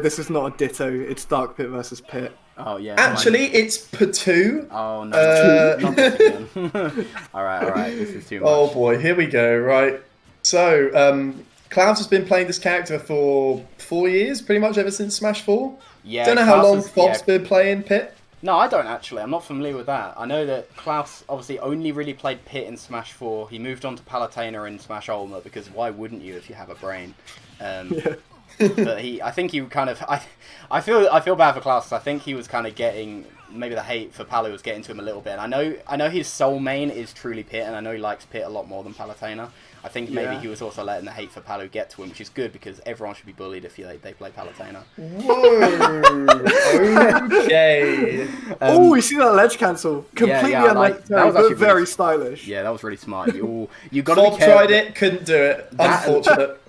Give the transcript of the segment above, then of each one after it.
this is not a ditto. It's Dark Pit versus Pit. Oh yeah. Actually, it's Patu. Oh no. Not this again. all right. This is too much. Oh boy, here we go. Right. So, Claus has been playing this character for 4 years, pretty much ever since Smash 4. Yeah. Don't know how long FOB's been playing Pit. No, I don't actually. I'm not familiar with that. I know that Claus obviously only really played Pit in Smash 4. He moved on to Palutena in Smash Ultimate because why wouldn't you if you have a brain? Yeah. But I think he kind of, I feel bad for Claus because I think he was kind of getting, maybe the hate for Palu was getting to him a little bit. And I know his soul main is truly Pit, and I know he likes Pit a lot more than Palutena. I think maybe he was also letting the hate for Palu get to him, which is good because everyone should be bullied if they play Palutena. Whoa. Okay. Oh, we see that ledge cancel. Completely unnecessary, but very stylish. Yeah, that was really smart. You got to be FOB careful. tried it, couldn't do it. Unfortunate.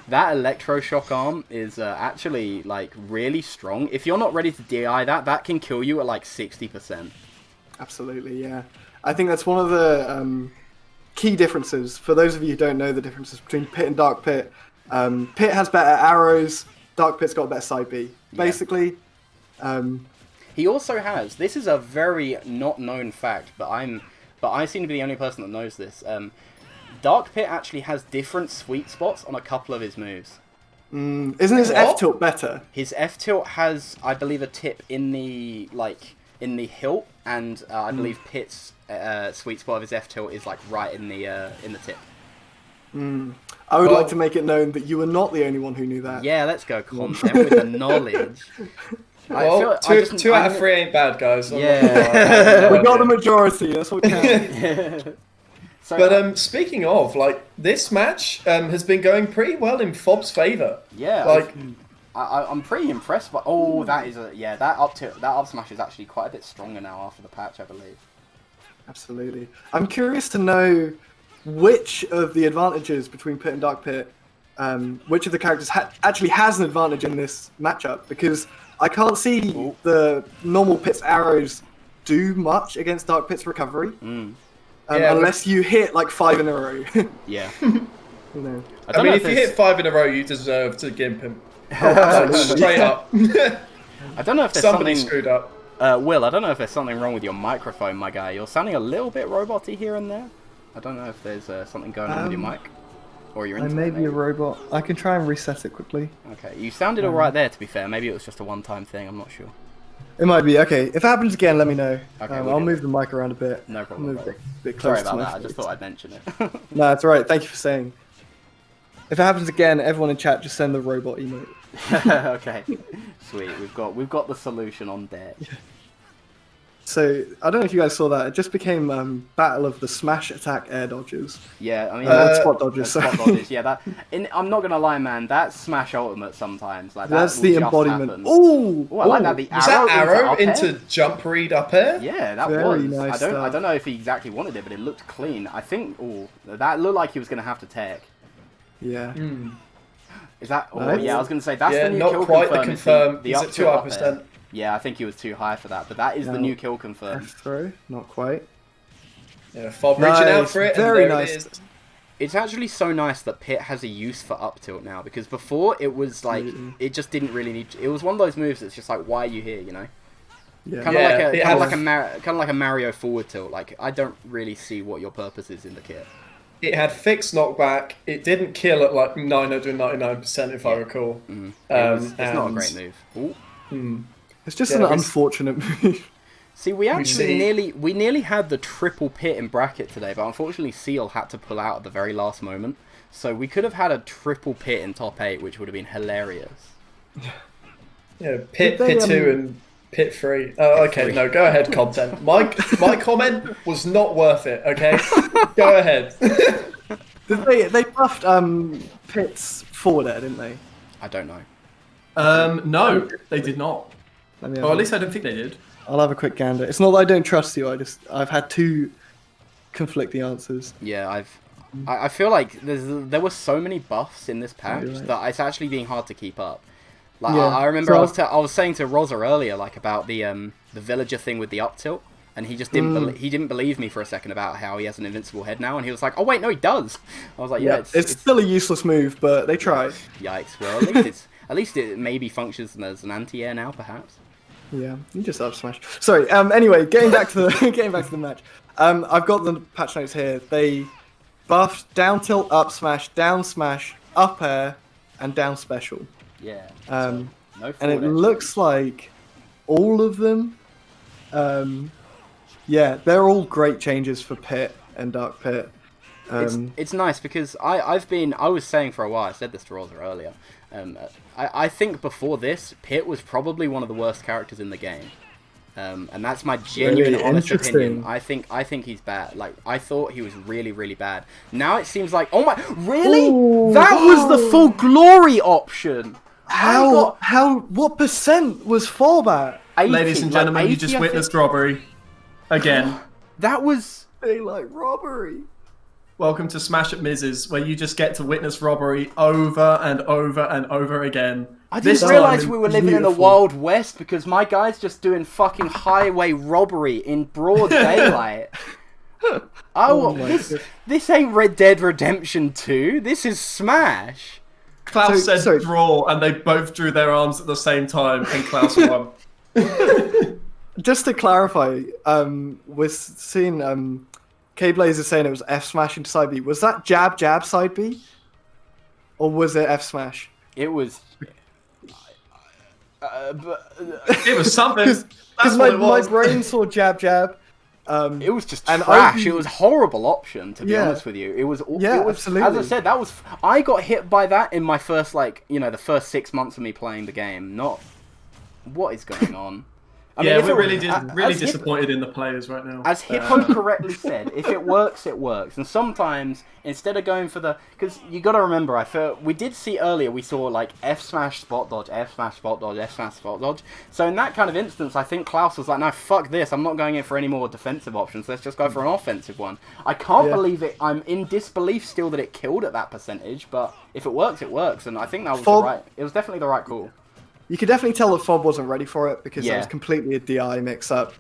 That electroshock arm is actually like really strong. If you're not ready to DI that can kill you at like 60%. Absolutely, yeah. I think that's one of the key differences. For those of you who don't know the differences between Pit and Dark Pit, Pit has better arrows, Dark Pit's got better side B. Basically, he also has. This is a very not known fact, but I seem to be the only person that knows this. Dark Pit actually has different sweet spots on a couple of his moves. Isn't his F tilt better? His F tilt has, I believe, a tip in the hilt, and I believe Pit's sweet spot of his F tilt is like right in the tip. I would like to make it known that you were not the only one who knew that. Yeah, let's go content with the knowledge. Well, two out of 3 ain't bad, guys. Yeah. We got the majority. That's what counts. So, but speaking of, like, this match has been going pretty well in FOB's favour. Yeah, like I'm pretty impressed. But that is that up smash is actually quite a bit stronger now after the patch, I believe. Absolutely. I'm curious to know which of the advantages between Pit and Dark Pit, which of the characters actually has an advantage in this matchup, because I can't see the normal Pit's arrows do much against Dark Pit's recovery. Unless you hit like 5 in a row. Yeah. You know. I mean, if you hit 5 in a row, you deserve to gimp him. Like, straight up. I don't know if there's somebody screwed up. Will, I don't know if there's something wrong with your microphone, my guy. You're sounding a little bit roboty here and there. I don't know if there's something going on with your mic. Or your internet. I may be a robot. I can try and reset it quickly. Okay, you sounded alright there, to be fair. Maybe it was just a one-time thing, I'm not sure. It might be. Okay, if it happens again, let me know. Okay, I'll move the mic around a bit. No problem. Move a bit Sorry closer about to that, my I just face. thought I'd mention it. No, it's alright. Thank you for saying. If it happens again, everyone in chat just send the robot emote. Okay, sweet. We've got the solution on deck. So, I don't know if you guys saw that. It just became Battle of the Smash Attack Air Dodgers. Yeah, I mean... Spot Dodgers, Spot Dodgers, yeah. I'm not going to lie, man. That's Smash Ultimate sometimes. Like, that's the embodiment. Ooh, I like that. The was that arrow into jump read up air? Yeah, that Very was. nice I don't know if he exactly wanted it, but it looked clean. I think... that looked like he was going to have to tech. Yeah. Is that... Nice. Yeah, I was going to say, that's the new not kill quite confirm. the confirm. The Is up it tilt up 200%? air. Yeah, I think he was too high for that, but that is the new kill confirm. F throw, not quite. Yeah, FOB reaching out for it. Very and there nice. It is. It's actually so nice that Pit has a use for up tilt now, because before it was like, it just didn't really need... It was one of those moves that's just like, why are you here, you know? Yeah. Kind of like a Mario forward tilt. Like, I don't really see what your purpose is in the kit. It had fixed knockback. It didn't kill at like 999%, if I recall. It's not a great move. Ooh. It's just an unfortunate move. See, we nearly had the triple Pit in bracket today, but unfortunately Seal had to pull out at the very last moment. So we could have had a triple Pit in top 8, which would have been hilarious. Yeah, Pit 2 and Pit 3. Oh, okay, no, go ahead, content. My comment was not worth it, okay? Go ahead. They buffed Pit's forward air, didn't they? I don't know. No, they did not. Or at least I don't think they did. I'll have a quick gander. It's not that I don't trust you. I've had 2 conflicting answers. Yeah, I feel like there were so many buffs in this patch that it's actually being hard to keep up. Like I remember I was saying to Rosa earlier like about the villager thing with the up tilt, and he just didn't believe me for a second about how he has an invincible head now, and he was like, oh wait, no, he does. I was like, yeah, it's still a useless move, but they tried. Yikes. Well, At least it maybe functions as an anti-air now, perhaps. Yeah, you just up smash. Sorry. Anyway, getting back to the match. I've got the patch notes here. They buffed down tilt, up smash, up air, and down special. Yeah. No forward and it edge. looks like all of them. Yeah, they're all great changes for Pit and Dark Pit. It's nice because I was saying for a while, I said this to Rosa earlier, I think before this, Pit was probably one of the worst characters in the game. And that's my genuine, Really honest interesting. opinion. I think he's bad. Like, I thought he was really, really bad. Now it seems like, oh my, really? Ooh, that was the full glory option! What percent was FOB at? 80, Ladies and gentlemen, like 80, you just I think. witnessed robbery. Again. That was... They like robbery. Welcome to Smash at Miz's, where you just get to witness robbery over and over and over again. I This didn't time- realise we were living in the beautiful. Wild West because my guy's just doing fucking highway robbery in broad daylight. Oh my goodness. This ain't Red Dead Redemption 2. This is Smash. Klaus said sorry. draw, and they both drew their arms at the same time, and Klaus won. Just to clarify, we're seeing K-Blaze is saying it was F smash into side B. Was that jab side B, or was it F smash? It was. It was something. That's Because what my it was. brain saw jab. It was just And trash. I- It was a horrible option, to be Yeah. honest with you. It was. Yeah, it was, absolutely. As I said, that was. I got hit by that in my first, the first 6 months of me playing the game. Not. What is going on? I Yeah, if we're it- really as disappointed in the players right now. As Hippo correctly said, if it works, it works. And sometimes, instead of going for the... Because you got to remember, I feel we did see earlier, we saw like F smash spot dodge, F smash spot dodge, F smash spot dodge. So in that kind of instance, I think Klaus was like, no, fuck this. I'm not going in for any more defensive options. Let's just go for an offensive one. I can't Yeah. believe it. I'm in disbelief still that it killed at that percentage. But if it works, it works. And I think that was FOB the right... It was definitely the right call. You could definitely tell that FOB wasn't ready for it because Yeah. it was completely a DI mix-up.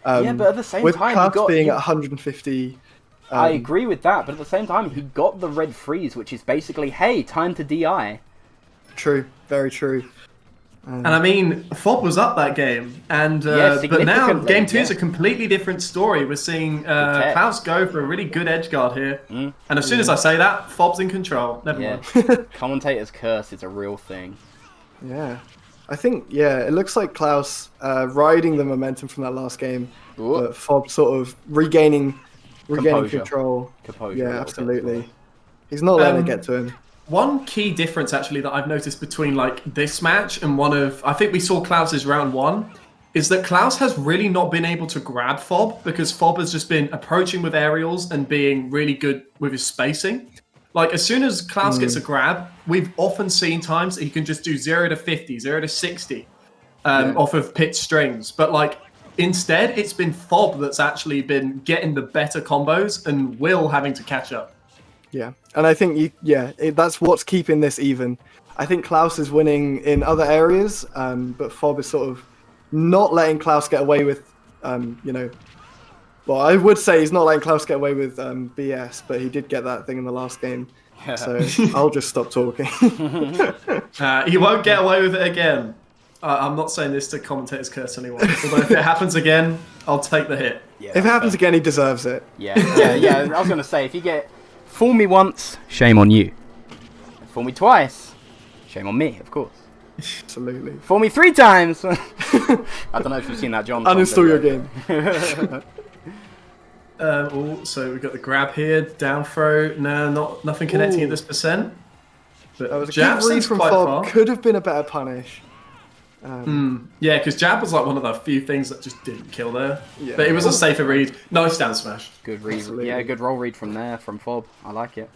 Yeah, but at the same with time, you Klaus got- being you- at 150. I agree with that, but at the same time, he got the red freeze, which is basically, hey, time to DI. True, very true. And I mean, FOB was up that game, and Yeah, but now significantly, game two is yeah. a completely different story. We're seeing tech. Klaus go for a really good edge guard here, and as soon as I say that, FOB's in control. Never Yeah, mind. commentator's curse is a real thing. Yeah. I think, it looks like Klaus riding the momentum from that last game, Ooh. but FOB sort of regaining Composure. control. Composure a Yeah, little bit as absolutely. well. He's not letting it get to him. One key difference actually that I've noticed between like this match and I think we saw Klaus's round one, is that Klaus has really not been able to grab FOB because FOB has just been approaching with aerials and being really good with his spacing. Like, as soon as Klaus gets a grab, we've often seen times that he can just do 0 to 50, 0 to 60 off of pit strings. But, like, instead, it's been FOB that's actually been getting the better combos and Will having to catch up. Yeah, and I think that's what's keeping this even. I think Klaus is winning in other areas, but FOB is sort of not letting Klaus get away with, well, I would say he's not letting Klaus get away with BS, but he did get that thing in the last game. So I'll just stop talking. He won't get away with it again. I'm not saying this to commentators curse anyone, although if it happens again, I'll take the hit. Yeah, If it happens again, he deserves it. Yeah. I was going to say, if you get... Fool me once, shame on you. Fool me twice, shame on me, of course. Absolutely. Fool me 3 times! I don't know if you've seen that John. Uninstall your game. So we've got the grab here, down throw. No, nothing connecting at this percent. But That was a jab good read seems from quite FOB. far. Could have been a better punish. Yeah, because jab was like one of the few things that just didn't kill there. Yeah. But it was a safer read. Nice down smash. Good read. Absolutely. Yeah, good roll read from there, from FOB. I like it.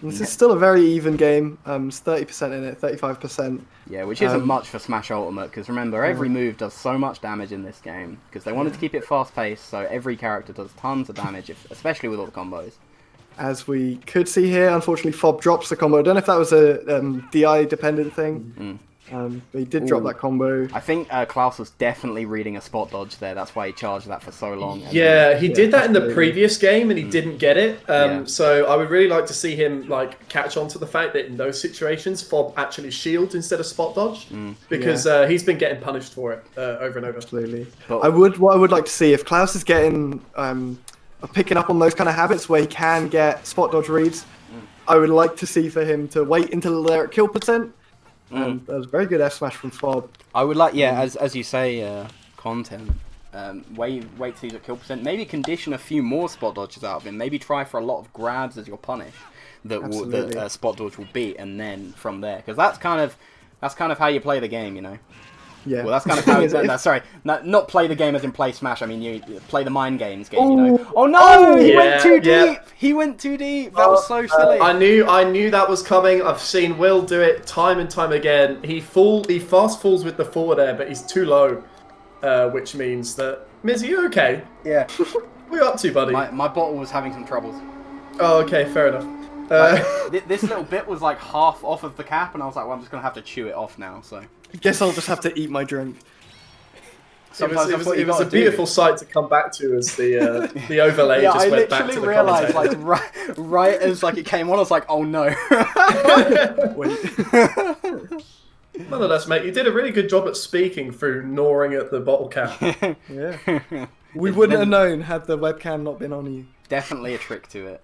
This is still a very even game. It's 30% in it, 35%. Yeah, which isn't much for Smash Ultimate, because remember, every move does so much damage in this game, because they wanted to keep it fast-paced, so every character does tons of damage, especially with all the combos. As we could see here, unfortunately, FOB drops the combo. I don't know if that was a DI-dependent thing. But he did drop Ooh. that combo. I think Klaus was definitely reading a spot dodge there. That's why he charged that for so long. Yeah, he did that in the absolutely. previous game and he didn't get it. Yeah. So I would really like to see him like catch on to the fact that in those situations, FOB actually shields instead of spot dodge because he's been getting punished for it over and over. Absolutely. But- What I would like to see if Klaus is getting picking up on those kind of habits where he can get spot dodge reads, I would like to see for him to wait until they're at kill percent. That was a very good F smash from FOB. I would like, as you say, content. Wait till he's at kill percent. Maybe condition a few more spot dodges out of him. Maybe try for a lot of grabs as your punish that spot dodge will beat, and then from there, because that's kind of how you play the game, you know. Yeah. Well, that's kind of how. Sorry, not play the game as in play Smash. I mean, you play the mind games game. You know. Oh no! He went too deep. He went too deep. That was so silly. I knew that was coming. I've seen Will do it time and time again. He fast falls with the forward air, but he's too low, which means that Miz, are you okay? Yeah. What are you up to, buddy? My bottle was having some troubles. Oh, okay, fair enough. This little bit was like half off of the cap, and I was like, well, I'm just gonna have to chew it off now. So. I guess I'll just have to eat my drink. Sometimes it was a beautiful sight to come back to as the overlay Yeah, just I went back to literally the realized, commentator. like, right as like it came on, I was like, oh no. Wait. Nonetheless, mate, you did a really good job at speaking through gnawing at the bottle cap. Yeah. We wouldn't have known had the webcam not been on you. Definitely a trick to it.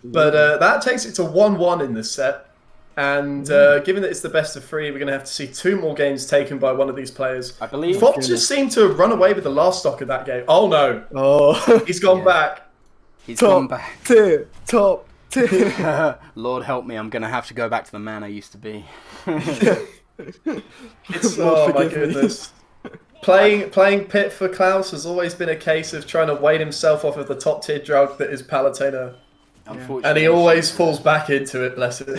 But that takes it to 1-1 in this set. And given that it's the best of 3, we're going to have to see 2 more games taken by one of these players. I believe. Fox just seemed to have run away with the last stock of that game. Oh no, Oh. he's gone back. He's gone back. Top tier. Lord help me, I'm gonna have to go back to the man I used to be. It's, Lord, oh my forgive me. goodness. Playing Pit for Klaus has always been a case of trying to weigh himself off of the top tier drug that is Palutena. Unfortunately. And he always falls back into it, bless him.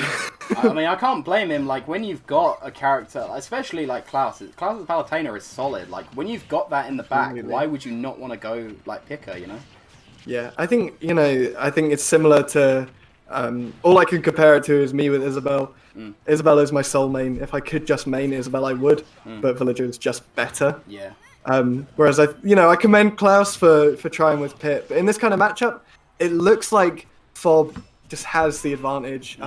I mean, I can't blame him. Like, when you've got a character, especially like Klaus's Palutena is solid. Like, when you've got that in the back, Really? why would you not want to go, like, pick her, you know? Yeah, I think it's similar to. All I can compare it to is me with Isabel. Isabel is my soul main. If I could just main Isabel, I would. But Villager is just better. Yeah. Whereas I commend Klaus for trying with Pit, but in this kind of matchup, it looks like FOB just has the advantage.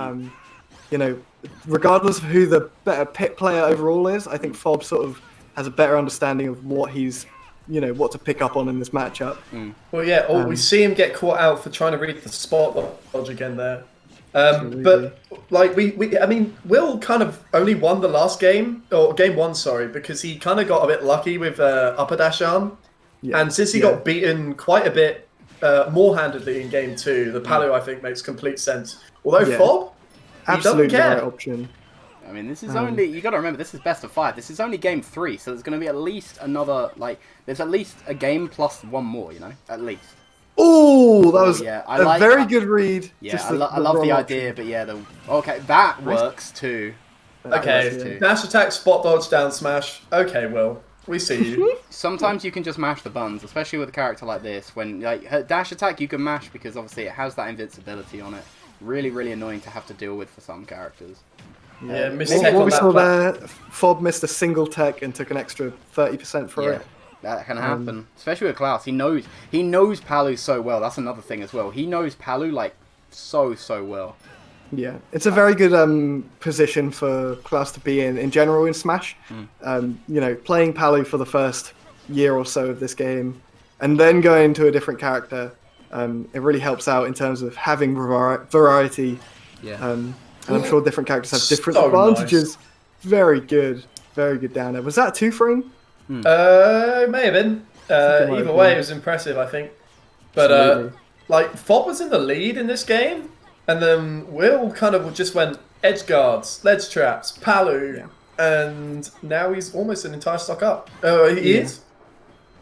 Regardless of who the better Pit player overall is, I think FOB sort of has a better understanding of what he's, what to pick up on in this matchup. Well, yeah, we see him get caught out for trying to read the spot dodge again there. But like I mean, Will kind of only won the last game, or game 1, sorry, because he kind of got a bit lucky with upper dash arm, and since he got beaten quite a bit more handedly in game 2, the Palu I think makes complete sense. Although FOB, absolutely he doesn't care. the right option. I mean, this is only, you got to remember, this is best of 5. This is only game 3, so there's going to be at least another, there's at least a game plus 1 more, at least. Oh, that was a very good read. Yeah, Just I love the wrong idea, but yeah, okay, that works too. Okay, dash attack, spot dodge, down smash. Okay, Will, we see you. Sometimes you can just mash the buttons, especially with a character like this. When her dash attack, you can mash because obviously it has that invincibility on it. Really, really annoying to have to deal with for some characters. Yeah, missed What tech we on that saw plat- there, FOB missed a single tech and took an extra 30% for it. That can happen, especially with Klaus. He knows Palu so well. That's another thing as well. He knows Palu like so well. Yeah, it's a very good position for Klaus to be in general in Smash. Playing Palu for the first year or so of this game, and then going to a different character, it really helps out in terms of having variety. Yeah. And I'm sure different characters have different So advantages. Very good down there. Was that a 2-frame? May have been. it might Either have way, been. it was impressive, I think. But Absolutely. FOB was in the lead in this game, and then Will kind of just went edge guards, ledge traps, Palu, and now he's almost an entire stock up. He is.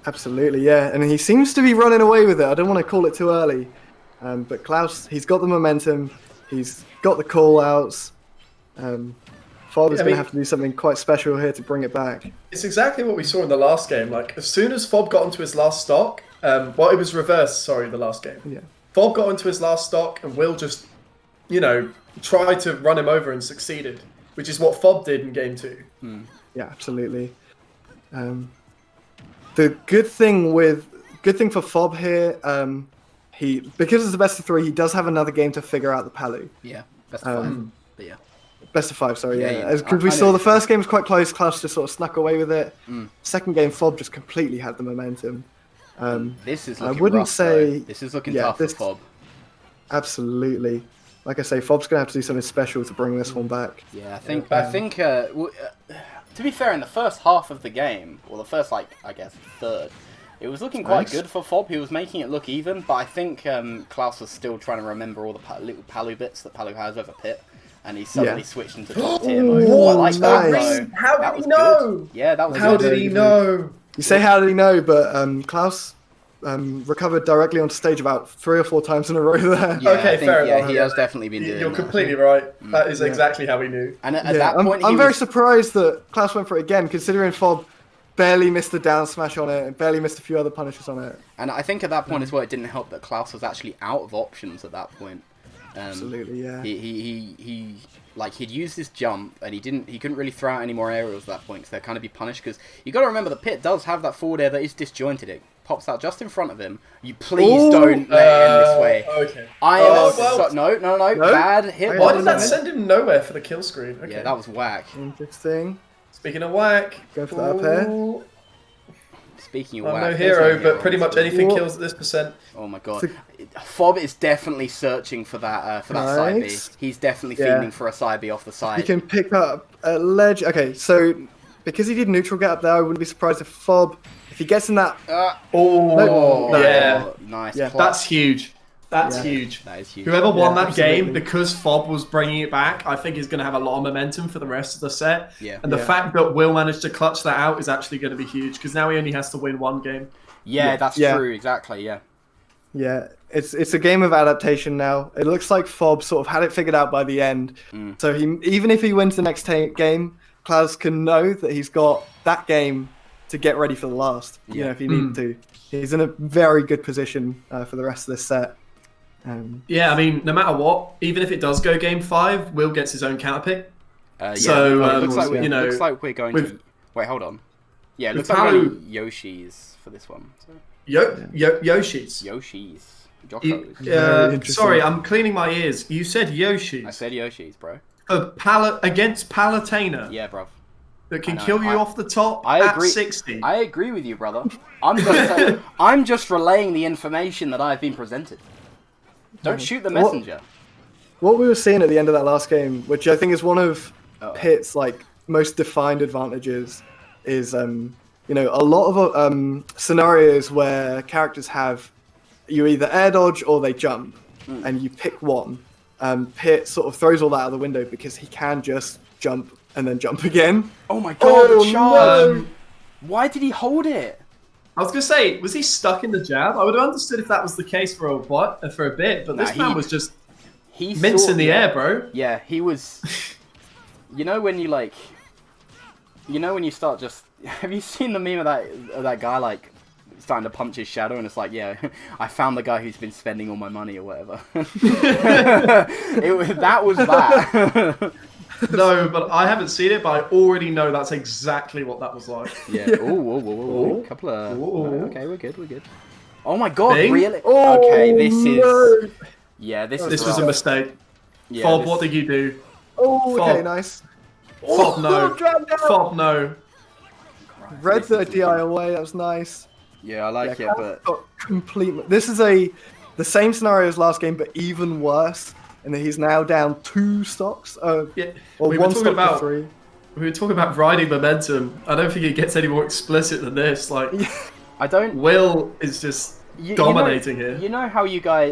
Absolutely, yeah. And he seems to be running away with it. I don't want to call it too early. But Klaus, he's got the momentum. He's got the call-outs. FOB is going to have to do something quite special here to bring it back. It's exactly what we saw in the last game. Like, as soon as FOB got onto his last stock, it was reversed, sorry, the last game. Yeah. FOB got into his last stock, and Will just, tried to run him over and succeeded. which is what FOB did in game 2. Yeah, absolutely. The good thing for FOB here, because it's the best of 3, he does have another game to figure out the Palu. Yeah, best of 5. But yeah. Best of 5, sorry. Yeah, Yeah, because we saw the first game was quite close. Klaus just sort of snuck away with it. Second game, FOB just completely had the momentum. This is looking I wouldn't rough, say though. This is looking tough for FOB. Absolutely. Like I say, FOB's gonna have to do something special to bring this one back. Yeah, I think. To be fair, in the first half of the game, or the first, I guess, third, it was looking quite good for FOB. He was making it look even, but I think Klaus was still trying to remember all the little Palu bits that Palu has over Pit, and he suddenly switched into top tier mode. Oh, I like that, nice. though. How That did was he know? good. Yeah, that was How good. did he know? You say how did he know, but Klaus recovered directly onto stage about 3 or 4 times in a row there. Yeah, Okay, I think, fair yeah, enough. he has definitely been doing You're that. completely right. That is exactly how he knew. And at that point, I'm very surprised that Klaus went for it again, considering FOB barely missed a down smash on it, and barely missed a few other punishes on it. And I think at that point as well, it didn't help that Klaus was actually out of options at that point. Absolutely, yeah. He'd used his jump, and he couldn't really throw out any more aerials at that point, because they'd kind of be punished. Because you got to remember, the Pit does have that forward air that is disjointed. It pops out just in front of him. You please don't let it end this way. Okay. No, bad hit. Why did that send him nowhere for the kill screen? Okay. Yeah, that was whack. Interesting. Speaking of whack. Go for the up air. Ooh. Speaking of I'm whack, no there's hero, hero but pretty much anything kills at this percent. Oh my god. FOB is definitely searching for that side B. Nice. He's definitely feeling for a side B off the side. He can pick up a ledge. Okay, so because he did neutral get up there, I wouldn't be surprised if FOB, if he gets in that... Yeah. Nice. Yeah, clutch. That's huge. That's Yeah. huge. That is huge. Whoever won that absolutely. game, because FOB was bringing it back, I think is going to have a lot of momentum for the rest of the set. Yeah. And the fact that Will managed to clutch that out is actually going to be huge, because now he only has to win 1 game. Yeah, that's Yeah. true. Exactly. Yeah. Yeah, it's a game of adaptation now. It looks like FOB sort of had it figured out by the end. So even if he wins the next game, Klaus can know that he's got that game to get ready for the last. You know, if he needs to. He's in a very good position for the rest of this set. Yeah, I mean, no matter what, even if it does go game 5, Will gets his own counter pick. Yeah. So, Well, it looks like you know, looks like we're going to. Wait, hold on. Yeah, it with looks like we're Palu- going Yoshi's for this one. So, Yoshi's. Yoshi's. You- Jocko's. interesting. sorry, I'm cleaning my ears. You said Yoshi's. I said Yoshi's, bro. Against Palutena. Yeah, bro. That can I know. kill you off the top I at agree. 60. I agree with you, brother. I'm just relaying the information that I've been presented. Don't shoot the messenger. What we were seeing at the end of that last game, which I think is one of Pit's most defined advantages, is a lot of scenarios where characters have you either air dodge or they jump, and you pick one. Pit sort of throws all that out the window because he can just jump and then jump again. Oh my god, the charge! Why did he hold it? I was going to say, was he stuck in the jab? I would have understood if that was the case for a bit, but this man was just mincing the air, bro. Yeah, he was... You know when you start just... Have you seen the meme of that guy, starting to punch his shadow, and it's like, yeah, I found the guy who's been spending all my money or whatever. That was that. No, but I haven't seen it, but I already know that's exactly what that was like. Yeah. Whoa. Couple of... Okay, we're good. Oh my god, Bing? really? Oh, okay, this is... no. Yeah, this This is was a rough. mistake. Yeah, Fob, this- what did you do? Oh, okay, Fob. nice. Fob, no. Dragged out. Fob, no. Read This the is DI away, that was nice. Yeah, I like it, Klaus but... got complete... This is the same scenario as last game, but even worse. And he's now down 2 stocks. Yeah, Or we were 1 talking stock about to 3. we were talking about riding momentum. I don't think it gets any more explicit than this. I don't... Will is just dominating here. You know how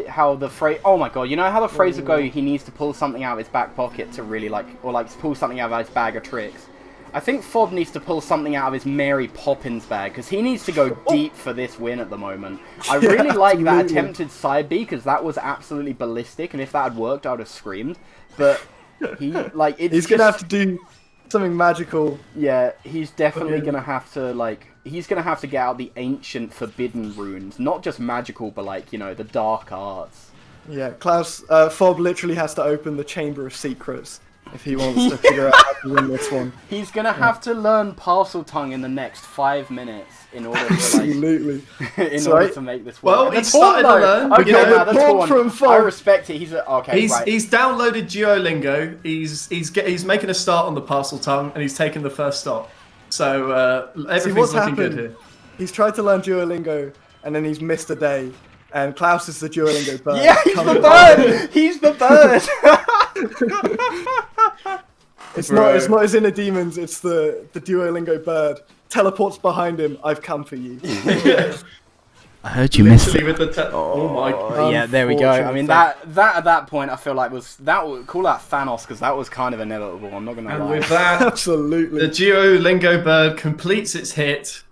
how the phrase... Oh my god, you know how the phrase would go, he needs to pull something out of his back pocket to really pull something out of his bag of tricks. I think Fob needs to pull something out of his Mary Poppins bag, because he needs to go deep for this win at the moment. I really like that absolutely. attempted side B, because that was absolutely ballistic, and if that had worked, I would have screamed. But he's He's going to have to do something magical. Yeah, he's definitely gonna have to he's gonna have to get out the ancient forbidden runes, not just magical, but the dark arts. Yeah, Klaus, Fob literally has to open the Chamber of Secrets if he wants to figure out how to win this one. He's gonna have to learn parcel tongue in the next 5 minutes in order to Absolutely. in order to make this work. Well, The he's starting to taunt, learn. though. Okay, got now the the taunt taunt. from I FOB. respect it. He's okay. He's Right. downloaded Duolingo. He's making a start on the parcel tongue, and he's taken the first stop. So everything's what's looking good happened? here. He's tried to learn Duolingo, and then he's missed a day. And Klaus is the Duolingo bird. Yeah, he's coming the behind him. bird. He's the bird. It's not his inner demons. It's the Duolingo bird. Teleports behind him. I've come for you. I heard you missed Literally with the oh my god. Yeah, there we go. I mean, Unfortunate. that at that point, I feel like would call that Thanos because that was kind of inevitable. I'm not gonna And lie. with that, Absolutely. the Duolingo bird completes its hit.